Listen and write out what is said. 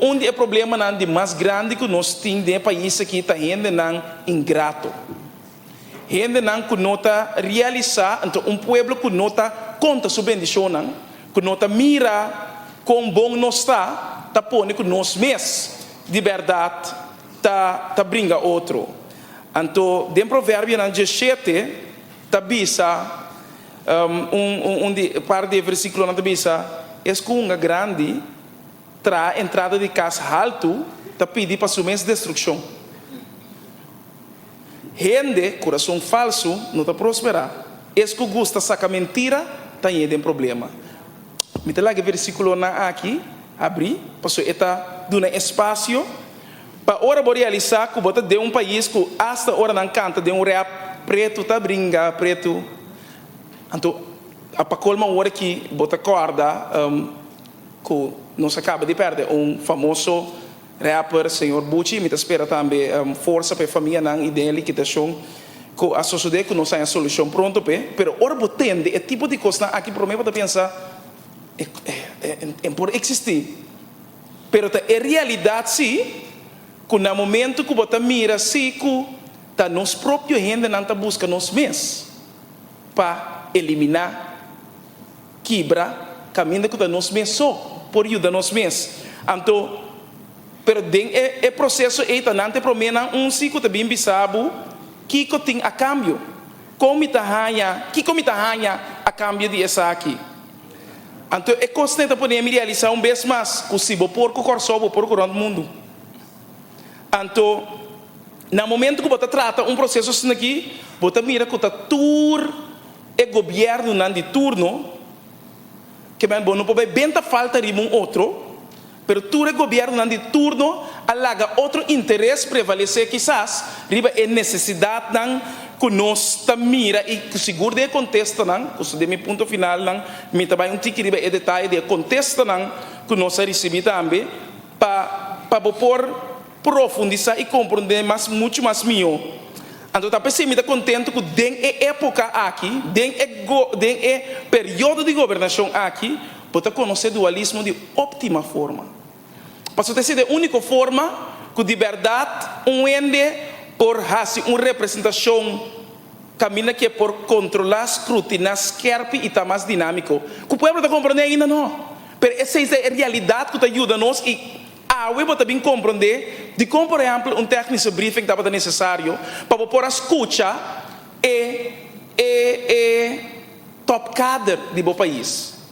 onde é problema não de mais grande que nós temos de país aqui está gente não ingrato. Gente não que nota realizar, então pueblo que nota conta sua bendição, que nota mira com bom nós está põe que nós mesmos de verdade tá brinca outro. Então, dentro do provérbio na 17 tá bisa par de versículo na bisa é com uma grande tra entrada de casa alto tá pedir para sua destruição. Gente, coração falso, não está prosperar. Es que gusta sacar mentira, está aí tem problema. Me tem lá que versículo na aqui, abrir, passou eta dando espaço para hora realizar que bota de país que hasta hora não canta de rap preto tá brinca preto. Então, a colma hora que bota corda que não se acaba de perder famoso rapper, senhor Bucci, me espera também força para a família não ideia que está que a sociedade que não sai a solução pronto pero ora botende é tipo de coisa aqui para mim para pensar é por existir pero é realidade sim que no momento que você mira sim que tá nos próprios gente não tá busca nos mesmos para eliminar quebra caminho que tá nos mesmos só por ajudar nos mesmos então pero den é processo é tanante promena ciclo também bisabo que tem a cambio como está hanha a cambio de essa aqui então é constante para me realizar vez mais que se porco corsobo porco no mundo então no momento que você trata processo assim aqui você mira que está tur é governo não de turno que bem bom não pode bem falta de outro pero tu o governo de turno alaga outro interesse prevalecer quizás riba é necessidade não que nós mira e que seguro de contesta não que de meu ponto final não me também tique riba é detalhe de contesta não que nós recebemos também para por profundizar e compreender mais muito mais mio então tá pensando me contento que den é época aqui den é período de governação aqui para conhecer o dualismo de óptima forma. Para você ter a única forma que de verdade ende por fazer uma representação caminha que é por controlar, escrutinar, esquerpe e está mais dinâmico. Que o povo está compreendendo ainda não. Mas essa é a realidade que ajuda nós e a web também compreender de como, por exemplo, técnico briefing estava necessário para por escuta top cadre do país.